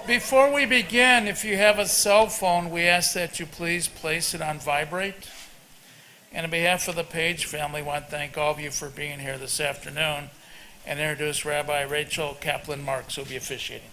Before we begin, if you have a cell phone, we ask that you please place it on vibrate. And on behalf of the Page family, I want to thank all of you for being here this afternoon and introduce Rabbi Rachel Kaplan-Marks, who will be officiating.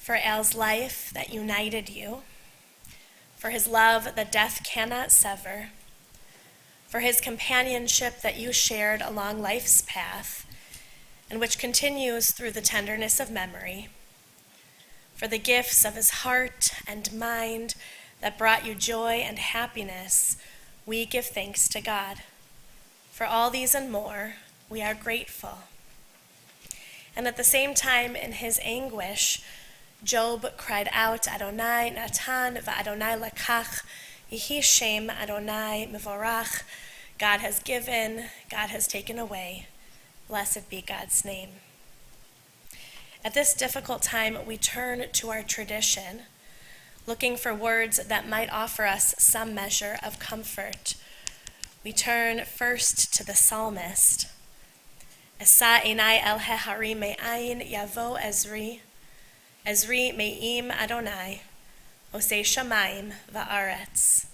For Al's life that united you, for his love that death cannot sever, for his companionship that you shared along life's path, and which continues through the tenderness of memory, for the gifts of his heart and mind that brought you joy and happiness, we give thanks to God. For all these and more, we are grateful. And at the same time, in his anguish, Job cried out, Adonai natan va'Adonai lakach, Yehi Shem Adonai mevorach. God has given, God has taken away. Blessed be God's name. At this difficult time, we turn to our tradition, looking for words that might offer us some measure of comfort. We turn first to the psalmist. Esa einai el heharim me'ayin yavo Ezri. Ezri me'im Adonai, osei shamayim va'aretz.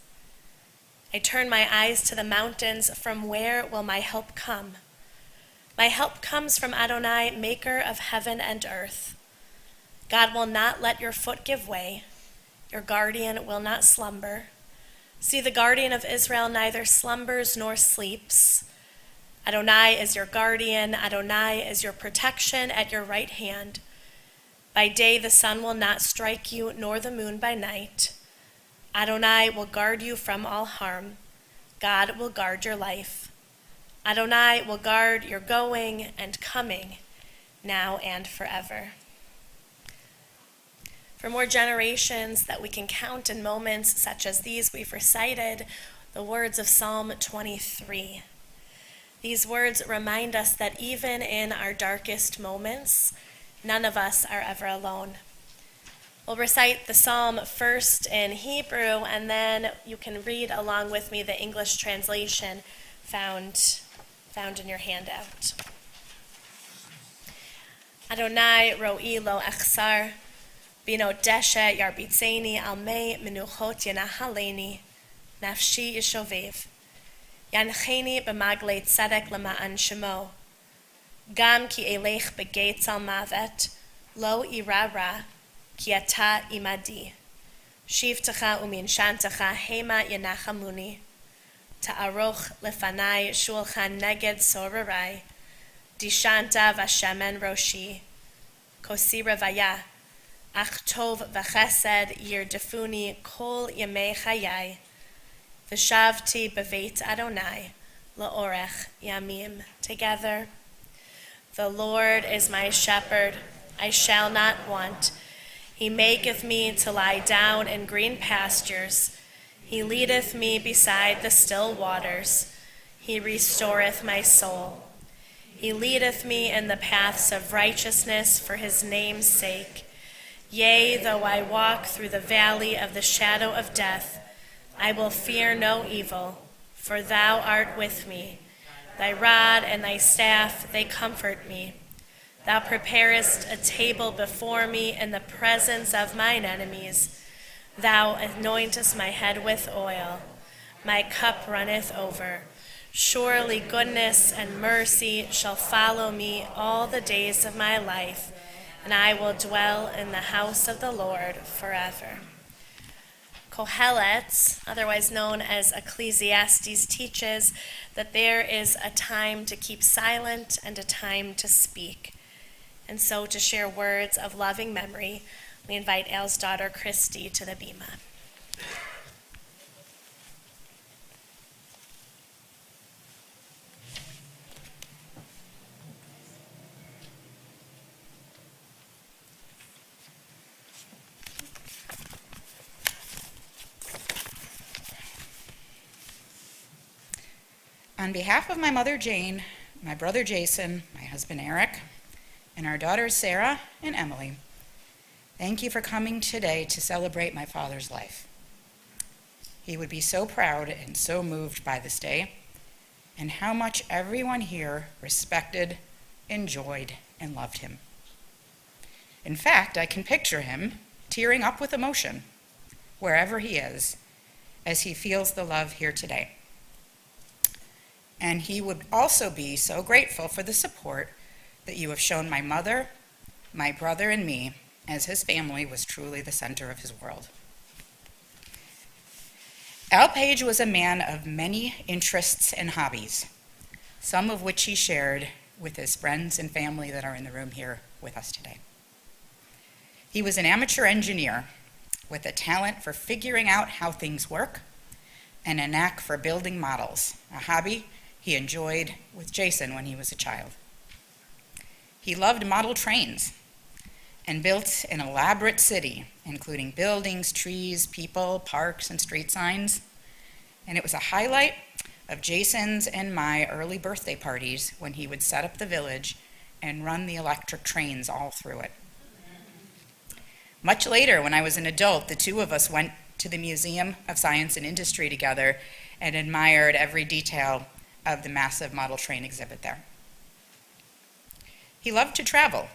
I turn my eyes to the mountains. From where will my help come? My help comes from Adonai, maker of heaven and earth. God will not let your foot give way. Your guardian will not slumber. See, the guardian of Israel neither slumbers nor sleeps. Adonai is your guardian. Adonai is your protection at your right hand. By day the sun will not strike you, nor the moon by night. Adonai will guard you from all harm. God will guard your life. Adonai will guard your going and coming, now and forever. For more generations that we can count in moments such as these, we've recited the words of Psalm 23. These words remind us that even in our darkest moments, none of us are ever alone. We'll recite the psalm first in Hebrew, and then you can read along with me the English translation found in your handout. Adonai ro'i lo echsar, bino deshe yarbitzeni al mei menuchot yenahaleni, nafshi yishovev, yancheni b'magle tzedek lema'an shemo, gam ki elech begates al mavet, lo ira ra, ki ata imadi. Shivtecha uminshantecha hema yenachamuni. Ta'aroch lefanai shulchan neged sorarai. Dishanta vashemen roshi. Kosira vaya. Ach tov v'chesed yirdefuni kol yemei chayai. V'shavti beveit Adonai la'orech yamim. Together. The Lord is my shepherd, I shall not want. He maketh me to lie down in green pastures. He leadeth me beside the still waters. He restoreth my soul. He leadeth me in the paths of righteousness for his name's sake. Yea, though I walk through the valley of the shadow of death, I will fear no evil, for thou art with me. Thy rod and thy staff, they comfort me. Thou preparest a table before me in the presence of mine enemies. Thou anointest my head with oil. My cup runneth over. Surely goodness and mercy shall follow me all the days of my life, and I will dwell in the house of the Lord forever. Kohelet, otherwise known as Ecclesiastes, teaches that there is a time to keep silent and a time to speak. And so to share words of loving memory, we invite Al's daughter, Christy, to the bima. On behalf of my mother, Jane, my brother, Jason, my husband, Eric, and our daughters, Sarah and Emily, thank you for coming today to celebrate my father's life. He would be so proud and so moved by this day, and how much everyone here respected, enjoyed, and loved him. In fact, I can picture him tearing up with emotion, wherever he is, as he feels the love here today. And he would also be so grateful for the support that you have shown my mother, my brother, and me, as his family was truly the center of his world. Al Page was a man of many interests and hobbies, some of which he shared with his friends and family that are in the room here with us today. He was an amateur engineer with a talent for figuring out how things work and a knack for building models, a hobby he enjoyed with Jason when he was a child. He loved model trains and built an elaborate city, including buildings, trees, people, parks, and street signs. And it was a highlight of Jason's and my early birthday parties when he would set up the village and run the electric trains all through it. Much later, when I was an adult, the two of us went to the Museum of Science and Industry together and admired every detail of the massive model train exhibit there. He loved to travel,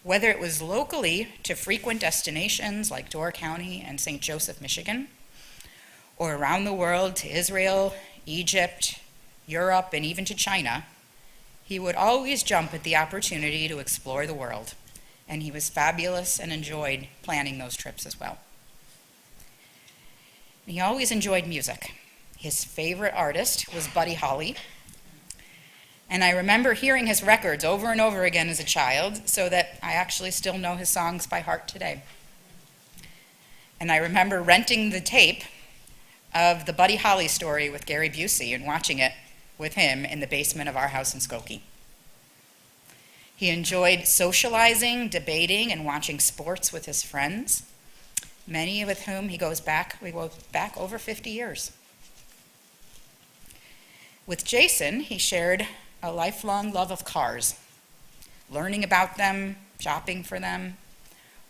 whether it was locally to frequent destinations like Door County and St. Joseph, Michigan, or around the world to Israel, Egypt, Europe, and even to China. He would always jump at the opportunity to explore the world, and he was fabulous and enjoyed planning those trips as well. He always enjoyed music. His favorite artist was Buddy Holly, and I remember hearing his records over and over again as a child, so that I actually still know his songs by heart today. And I remember renting the tape of the Buddy Holly story with Gary Busey and watching it with him in the basement of our house in Skokie. He enjoyed socializing, debating, and watching sports with his friends, many with whom we go back over 50 years. With Jason, he shared a lifelong love of cars, learning about them, shopping for them,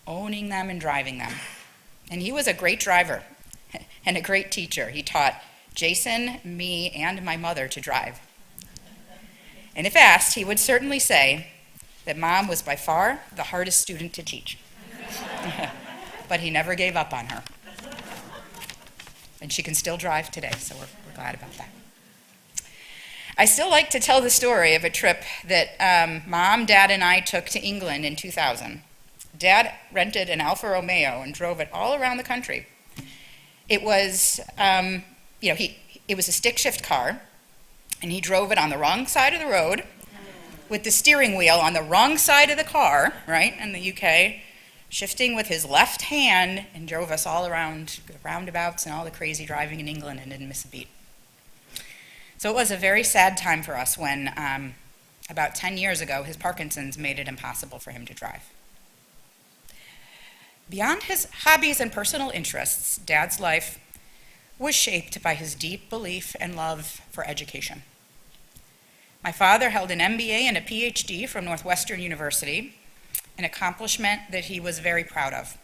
owning them, and driving them. And he was a great driver and a great teacher. He taught Jason, me, and my mother to drive. And if asked, he would certainly say that Mom was by far the hardest student to teach. But he never gave up on her. And she can still drive today, so we're glad about that. I still like to tell the story of a trip that Mom, Dad, and I took to England in 2000 Dad rented an Alfa Romeo and drove it all around the country. It was, it was a stick shift car, and he drove it on the wrong side of the road with the steering wheel on the wrong side of the car, right, in the UK, shifting with his left hand, and drove us all around the roundabouts and all the crazy driving in England and didn't miss a beat. So it was a very sad time for us when, about 10 years ago, his Parkinson's made it impossible for him to drive. Beyond his hobbies and personal interests, Dad's life was shaped by his deep belief and love for education. My father held an MBA and a PhD from Northwestern University, an accomplishment that he was very proud of.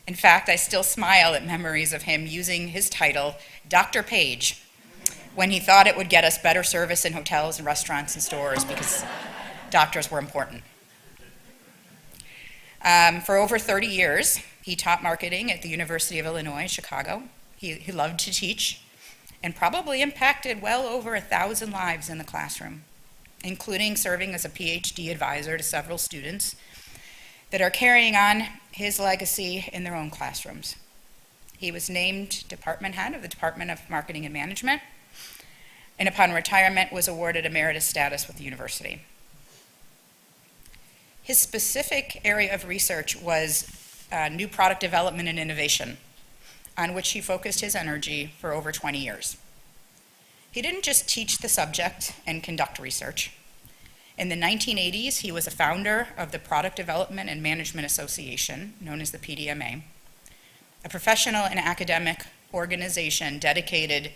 In fact, I still smile at memories of him using his title, Dr. Page, when he thought it would get us better service in hotels and restaurants and stores because doctors were important. For over 30 years, he taught marketing at the University of Illinois, Chicago. He loved to teach and probably impacted well over 1,000 lives in the classroom, including serving as a PhD advisor to several students that are carrying on his legacy in their own classrooms. He was named department head of the Department of Marketing and Management, and upon retirement was awarded emeritus status with the university. His specific area of research was new product development and innovation, on which he focused his energy for over 20 years. He didn't just teach the subject and conduct research. In the 1980s, he was a founder of the Product Development and Management Association, known as the PDMA, a professional and academic organization dedicated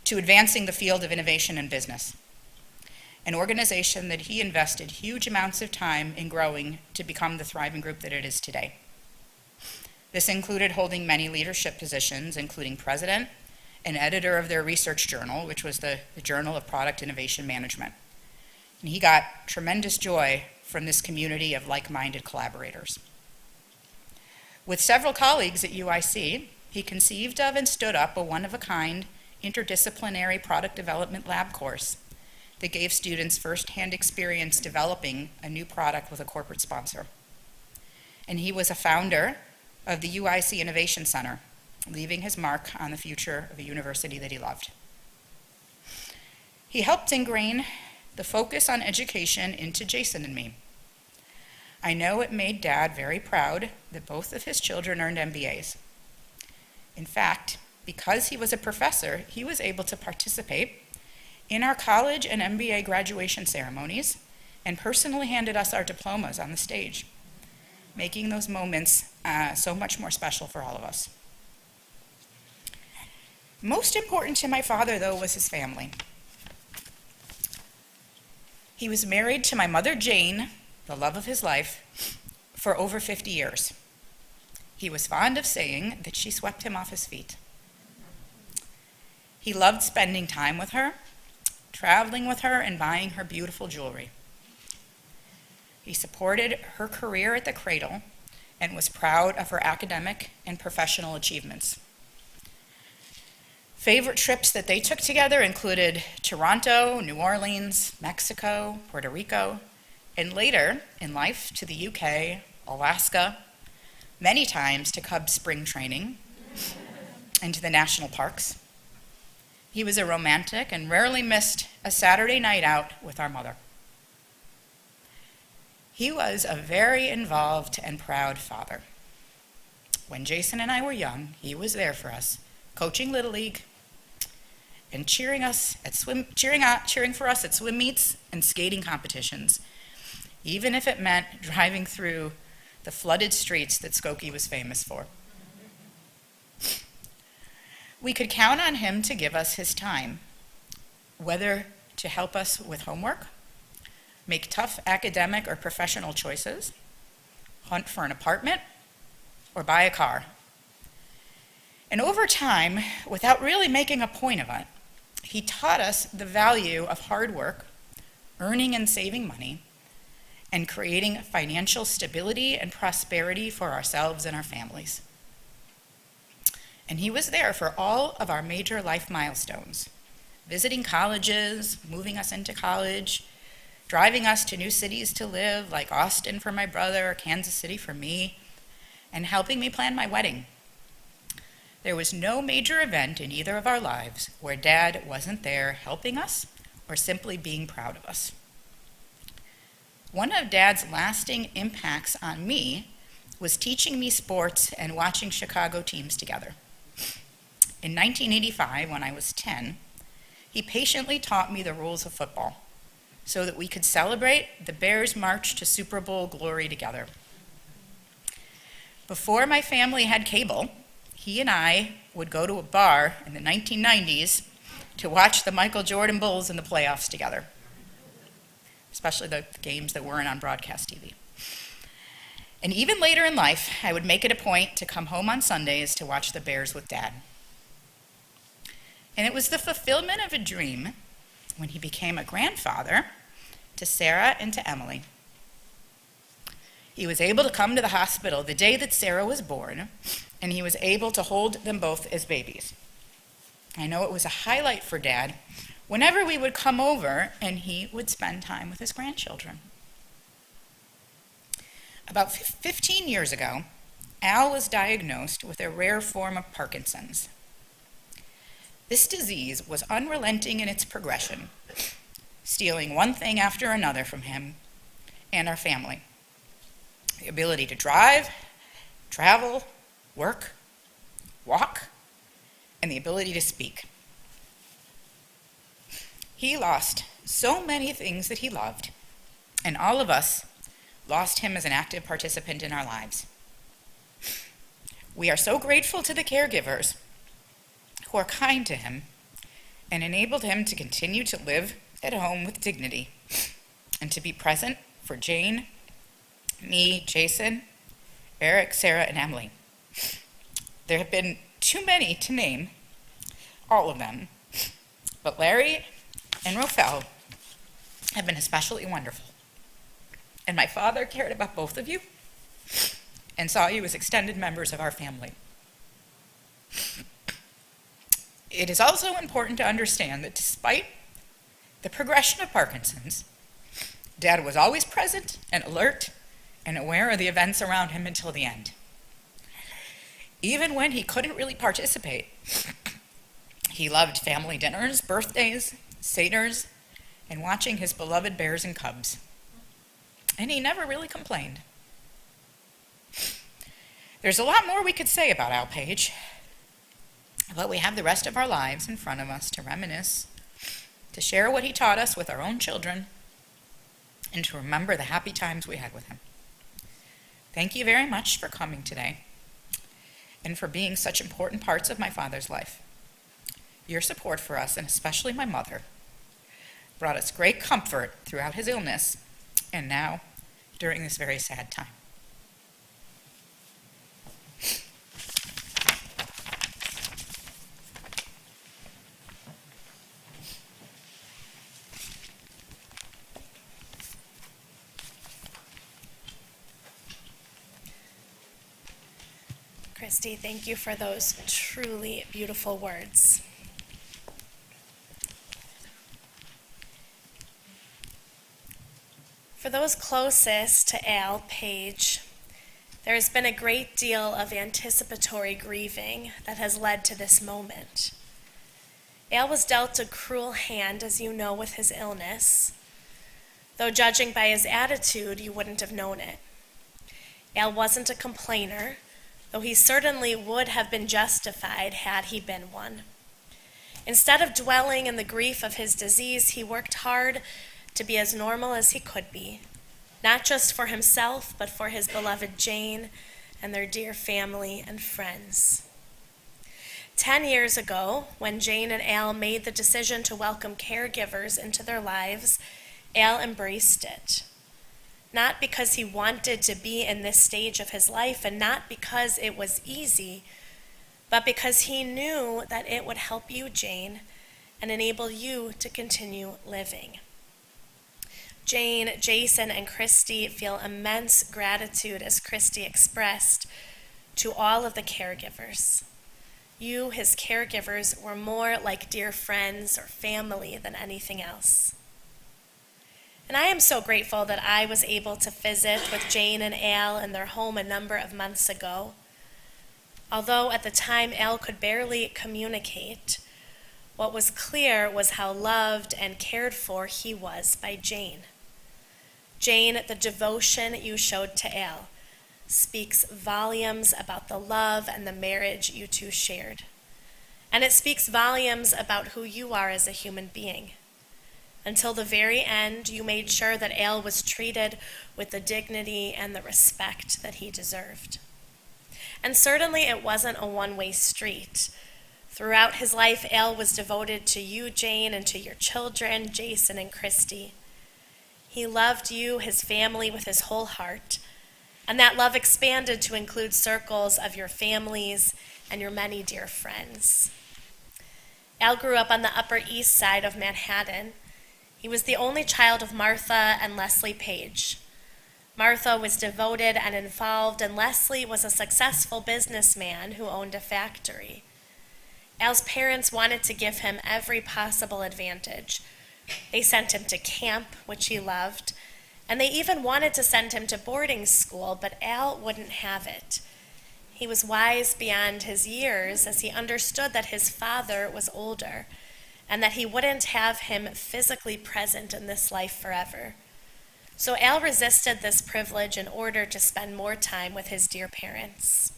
to advancing the field of innovation and business, an organization that he invested huge amounts of time in growing to become the thriving group that it is today. This included holding many leadership positions, including president and editor of their research journal, which was the Journal of Product Innovation Management. And he got tremendous joy from this community of like-minded collaborators. With several colleagues at UIC, he conceived of and stood up a one-of-a-kind interdisciplinary product development lab course that gave students firsthand experience developing a new product with a corporate sponsor. And he was a founder of the UIC Innovation Center, leaving his mark on the future of a university that he loved. He helped ingrain the focus on education into Jason and me. I know it made Dad very proud that both of his children earned MBAs. In fact, because he was a professor, he was able to participate in our college and MBA graduation ceremonies and personally handed us our diplomas on the stage, making those moments so much more special for all of us. Most important to my father, though, was his family. He was married to my mother, Jane, the love of his life, for over 50 years. He was fond of saying that she swept him off his feet. He loved spending time with her, traveling with her, and buying her beautiful jewelry. He supported her career at the cradle and was proud of her academic and professional achievements. Favorite trips that they took together included Toronto, New Orleans, Mexico, Puerto Rico, and later in life to the UK, Alaska, many times to Cub spring training, and to the national parks. He was a romantic and rarely missed a Saturday night out with our mother. He was a very involved and proud father. When Jason and I were young, he was there for us, coaching Little League and cheering for us at swim meets and skating competitions, even if it meant driving through the flooded streets that Skokie was famous for. We could count on him to give us his time, whether to help us with homework, make tough academic or professional choices, hunt for an apartment, or buy a car. And over time, without really making a point of it, he taught us the value of hard work, earning and saving money, and creating financial stability and prosperity for ourselves and our families. And he was there for all of our major life milestones, visiting colleges, moving us into college, driving us to new cities to live, like Austin for my brother or Kansas City for me, and helping me plan my wedding. There was no major event in either of our lives where Dad wasn't there helping us or simply being proud of us. One of Dad's lasting impacts on me was teaching me sports and watching Chicago teams together. In 1985, when I was 10, he patiently taught me the rules of football so that we could celebrate the Bears' march to Super Bowl glory together. Before my family had cable, he and I would go to a bar in the 1990s to watch the Michael Jordan Bulls in the playoffs together, especially the games that weren't on broadcast TV. And even later in life, I would make it a point to come home on Sundays to watch the Bears with Dad. And it was the fulfillment of a dream when he became a grandfather to Sarah and to Emily. He was able to come to the hospital the day that Sarah was born, and he was able to hold them both as babies. I know it was a highlight for Dad whenever we would come over and he would spend time with his grandchildren. About 15 years ago, Al was diagnosed with a rare form of Parkinson's. This disease was unrelenting in its progression, stealing one thing after another from him and our family. The ability to drive, travel, work, walk, and the ability to speak. He lost so many things that he loved, and all of us lost him as an active participant in our lives. We are so grateful to the caregivers who are kind to him and enabled him to continue to live at home with dignity and to be present for Jane, me, Jason, Eric, Sarah, and Emily. There have been too many to name, all of them, but Larry and Rafael have been especially wonderful. And my father cared about both of you and saw you as extended members of our family. It is also important to understand that despite the progression of Parkinson's, Dad was always present and alert and aware of the events around him until the end. Even when he couldn't really participate, he loved family dinners, birthdays, seders, and watching his beloved bears and cubs. And he never really complained. There's a lot more we could say about Al Page, but we have the rest of our lives in front of us to reminisce, to share what he taught us with our own children, and to remember the happy times we had with him. Thank you very much for coming today and for being such important parts of my father's life. Your support for us, and especially my mother, brought us great comfort throughout his illness and now during this very sad time. Christy, thank you for those truly beautiful words. For those closest to Al Page, there has been a great deal of anticipatory grieving that has led to this moment. Al was dealt a cruel hand, as you know, with his illness, though judging by his attitude, you wouldn't have known it. Al wasn't a complainer, though he certainly would have been justified had he been one. Instead of dwelling in the grief of his disease, he worked hard to be as normal as he could be, not just for himself, but for his beloved Jane and their dear family and friends. 10 years ago, when Jane and Al made the decision to welcome caregivers into their lives, Al embraced it. Not because he wanted to be in this stage of his life, and not because it was easy, but because he knew that it would help you, Jane, and enable you to continue living. Jane, Jason, and Christy feel immense gratitude, as Christy expressed, to all of the caregivers. You, his caregivers, were more like dear friends or family than anything else. And I am so grateful that I was able to visit with Jane and Al in their home a number of months ago. Although at the time Al could barely communicate, what was clear was how loved and cared for he was by Jane. Jane, the devotion you showed to Al speaks volumes about the love and the marriage you two shared. And it speaks volumes about who you are as a human being. Until the very end, you made sure that Al was treated with the dignity and the respect that he deserved. And certainly it wasn't a one-way street. Throughout his life, Al was devoted to you, Jane, and to your children, Jason and Christy. He loved you, his family, with his whole heart. And that love expanded to include circles of your families and your many dear friends. Al grew up on the Upper East Side of Manhattan. He was the only child of Martha and Leslie Page. Martha was devoted and involved, and Leslie was a successful businessman who owned a factory. Al's parents wanted to give him every possible advantage. They sent him to camp, which he loved, and they even wanted to send him to boarding school, but Al wouldn't have it. He was wise beyond his years as he understood that his father was older and that he wouldn't have him physically present in this life forever. So Al resisted this privilege in order to spend more time with his dear parents.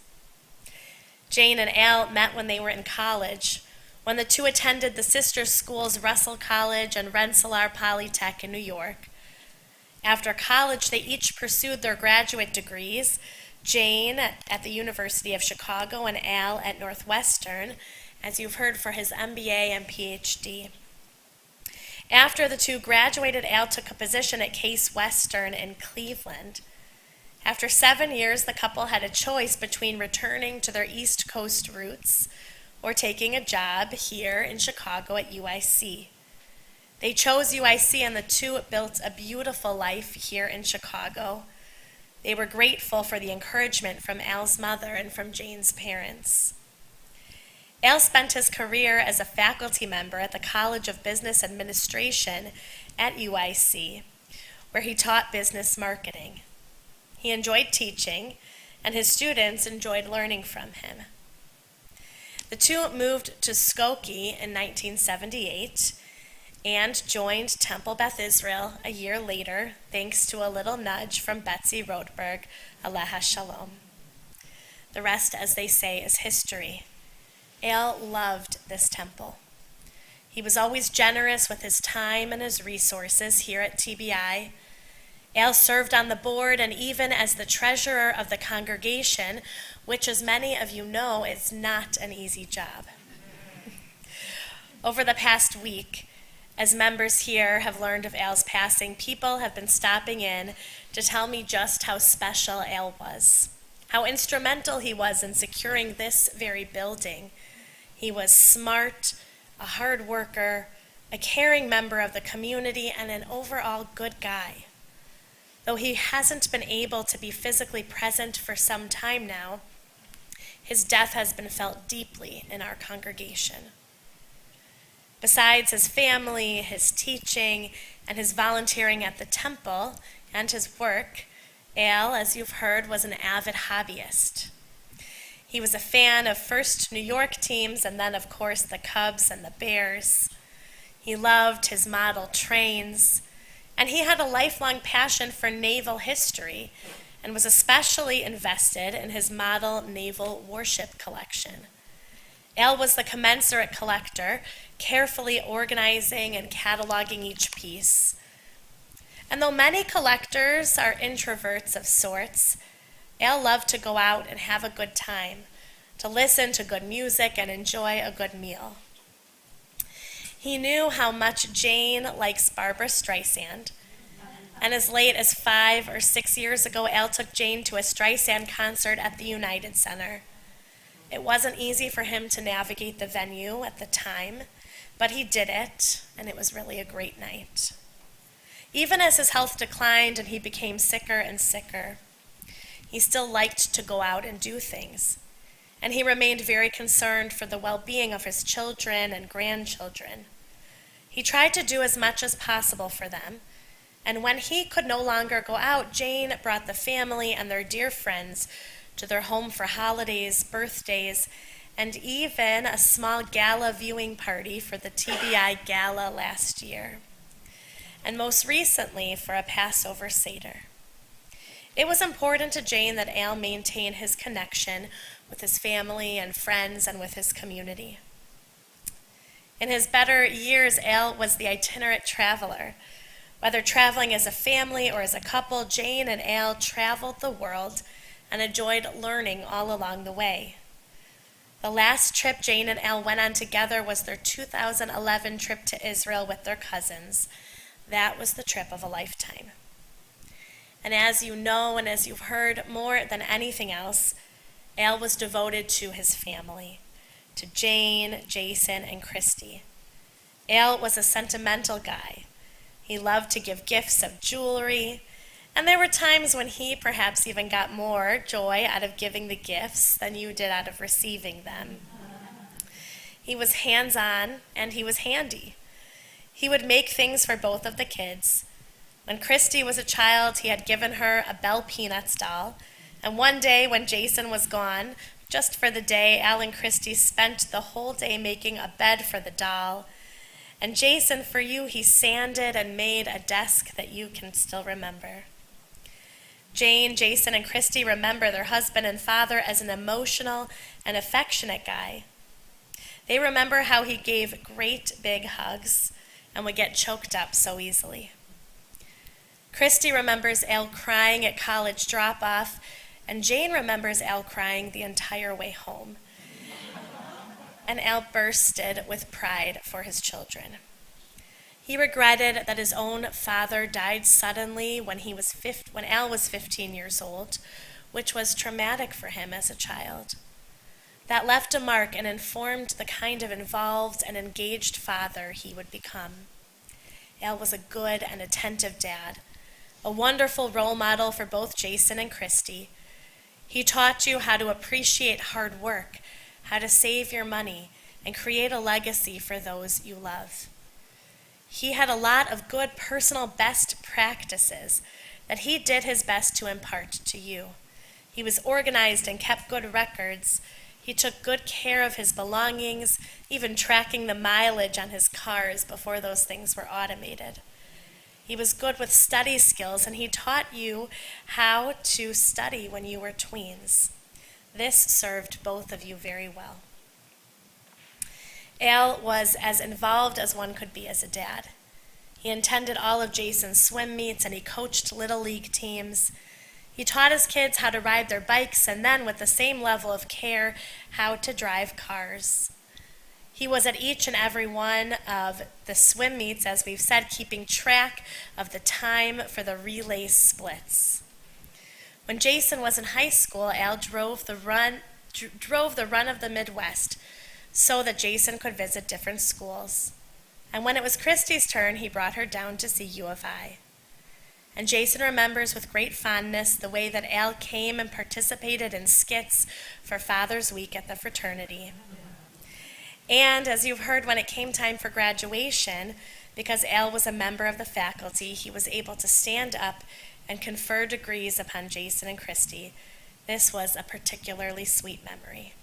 Jane and Al met when they were in college, when the two attended the sister schools Russell College and Rensselaer Polytech in New York. After college, they each pursued their graduate degrees, Jane at the University of Chicago and Al at Northwestern, as you've heard, for his MBA and PhD. After the two graduated, Al took a position at Case Western in Cleveland. After 7 years, the couple had a choice between returning to their East Coast roots or taking a job here in Chicago at UIC. They chose UIC, and the two built a beautiful life here in Chicago. They were grateful for the encouragement from Al's mother and from Jane's parents. Al spent his career as a faculty member at the College of Business Administration at UIC, where he taught business marketing. He enjoyed teaching, and his students enjoyed learning from him. The two moved to Skokie in 1978 and joined Temple Beth Israel a year later, thanks to a little nudge from Betsy Rodberg, Aleha Shalom. The rest, as they say, is history. Al loved this temple. He was always generous with his time and his resources here at TBI. Al served on the board and even as the treasurer of the congregation, which, as many of you know, is not an easy job. Over the past week, as members here have learned of Al's passing, people have been stopping in to tell me just how special Al was, how instrumental he was in securing this very building. He was smart, a hard worker, a caring member of the community, and an overall good guy. Though he hasn't been able to be physically present for some time now, his death has been felt deeply in our congregation. Besides his family, his teaching, and his volunteering at the temple, and his work, Al, as you've heard, was an avid hobbyist. He was a fan of first New York teams and then, of course, the Cubs and the Bears. He loved his model trains, and he had a lifelong passion for naval history and was especially invested in his model naval warship collection. Al was the commensurate collector, carefully organizing and cataloging each piece. And though many collectors are introverts of sorts, Al loved to go out and have a good time, to listen to good music and enjoy a good meal. He knew how much Jane likes Barbra Streisand, and as late as 5 or 6 years ago, Al took Jane to a Streisand concert at the United Center. It wasn't easy for him to navigate the venue at the time, but he did it, and it was really a great night. Even as his health declined and he became sicker and sicker, he still liked to go out and do things, and he remained very concerned for the well-being of his children and grandchildren. He tried to do as much as possible for them, And when he could no longer go out, Jane brought the family and their dear friends to their home for holidays, birthdays, and even a small gala viewing party for the TBI Gala last year. And most recently for a Passover Seder. It was important to Jane that Al maintain his connection with his family and friends and with his community. In his better years, Al was the itinerant traveler. Whether traveling as a family or as a couple, Jane and Al traveled the world and enjoyed learning all along the way. The last trip Jane and Al went on together was their 2011 trip to Israel with their cousins. That was the trip of a lifetime. And as you know, and as you've heard, more than anything else, Al was devoted to his family, to Jane, Jason, and Christy. Al was a sentimental guy. He loved to give gifts of jewelry, and there were times when he perhaps even got more joy out of giving the gifts than you did out of receiving them. He was hands-on, and he was handy. He would make things for both of the kids. When Christy was a child, he had given her a Bell Peanuts doll, and one day when Jason was gone, just for the day, Al and Christy spent the whole day making a bed for the doll. And Jason, for you, he sanded and made a desk that you can still remember. Jane, Jason, and Christy remember their husband and father as an emotional and affectionate guy. They remember how he gave great big hugs and would get choked up so easily. Christy remembers Al crying at college drop-off, and Jane remembers Al crying the entire way home. And Al bursted with pride for his children. He regretted that his own father died suddenly when Al was 15 years old, which was traumatic for him as a child. That left a mark and informed the kind of involved and engaged father he would become. Al was a good and attentive dad, a wonderful role model for both Jason and Christy. He taught you how to appreciate hard work, how to save your money, and create a legacy for those you love. He had a lot of good personal best practices that he did his best to impart to you. He was organized and kept good records. He took good care of his belongings, even tracking the mileage on his cars before those things were automated. He was good with study skills, and he taught you how to study when you were tweens. This served both of you very well. Al was as involved as one could be as a dad. He attended all of Jason's swim meets, and he coached Little League teams. He taught his kids how to ride their bikes, and then, with the same level of care, how to drive cars. He was at each and every one of the swim meets, as we've said, keeping track of the time for the relay splits. When Jason was in high school, Al drove the run of the Midwest so that Jason could visit different schools. And when it was Christy's turn, he brought her down to see U of I. And Jason remembers with great fondness the way that Al came and participated in skits for Father's Week at the fraternity. And as you've heard, when it came time for graduation, because Al was a member of the faculty, he was able to stand up and confer degrees upon Jason and Christy. This was a particularly sweet memory.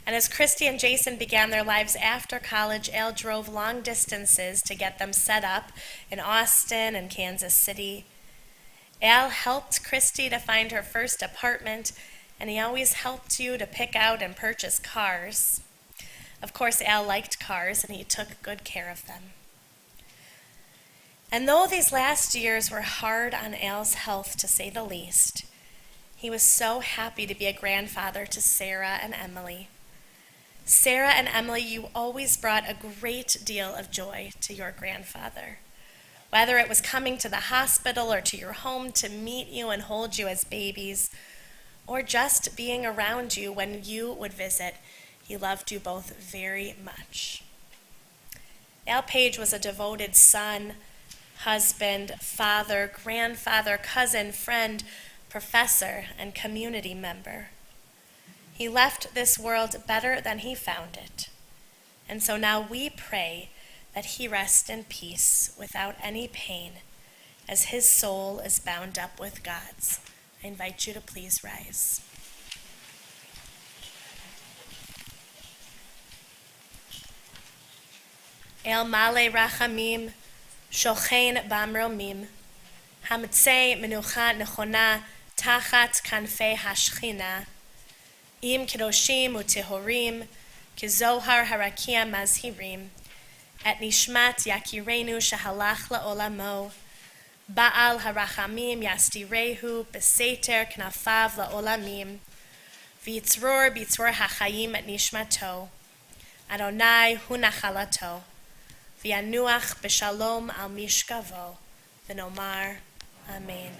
And as Christy and Jason began their lives after college, Al drove long distances to get them set up in Austin and Kansas City. Al helped Christy to find her first apartment, and he always helped you to pick out and purchase cars. Of course, Al liked cars, and he took good care of them. And though these last years were hard on Al's health, to say the least, he was so happy to be a grandfather to Sarah and Emily. Sarah and Emily, you always brought a great deal of joy to your grandfather. Whether it was coming to the hospital or to your home to meet you and hold you as babies, or just being around you when you would visit, he loved you both very much. Al Page was a devoted son, husband, father, grandfather, cousin, friend, professor, and community member. He left this world better than he found it. And so now we pray that he rest in peace without any pain, as his soul is bound up with God's. I invite you to please rise. El Male Rachamim, Shochein Bamromim, Hamatzei Menucha Nechona Tachat Kanfei Hashchina, Im Kedoshim Utehorim, Kizohar Harakia Mazhirim, Et Nishmat Yakirenu Shahalach La'olamo, Baal Harachamim Yastirehu Beseter Knafav La'olamim, V'yitzror B'yitzror HaChayim Et Nishmato, Adonai Hu Nachalato, V'yanuach B'shalom Al Mishkavo, V'nomar Amen.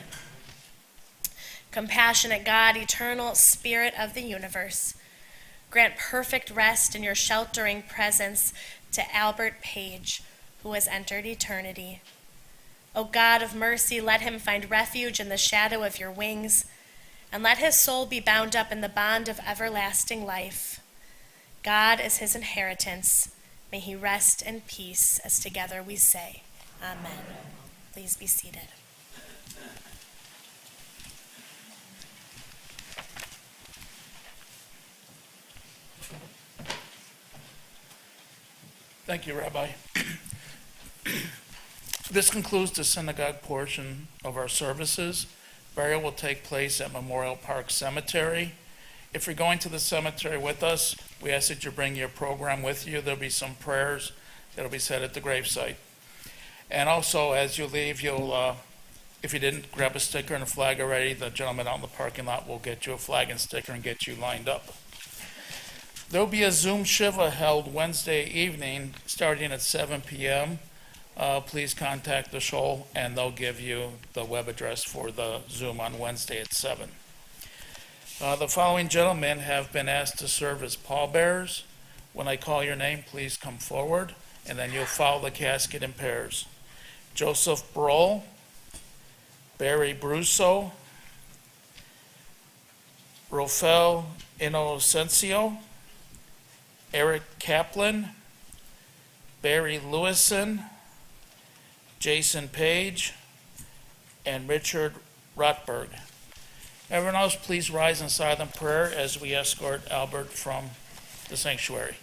Compassionate God, eternal Spirit of the universe, grant perfect rest in your sheltering presence to Albert Page, who has entered eternity. O God of mercy, let him find refuge in the shadow of your wings, and let his soul be bound up in the bond of everlasting life. God is his inheritance. May he rest in peace, as together we say, Amen. Please be seated. Thank you, Rabbi. This concludes the synagogue portion of our services. Burial will take place at Memorial Park Cemetery. If you're going to the cemetery with us, we ask that you bring your program with you. There'll be some prayers that'll be said at the gravesite. And also, as you leave, you'll, if you didn't grab a sticker and a flag already, the gentleman out in the parking lot will get you a flag and sticker and get you lined up. There'll be a Zoom Shiva held Wednesday evening, starting at 7 p.m. Please contact the Shoal, and they'll give you the web address for the Zoom on Wednesday at 7. The following gentlemen have been asked to serve as pallbearers. When I call your name, please come forward, and then you'll follow the casket in pairs. Joseph Broll, Barry Brusso, Rafael Inocencio, Eric Kaplan, Barry Lewison, Jason Page, and Richard Rotberg. Everyone else, please rise in silent prayer as we escort Albert from the sanctuary.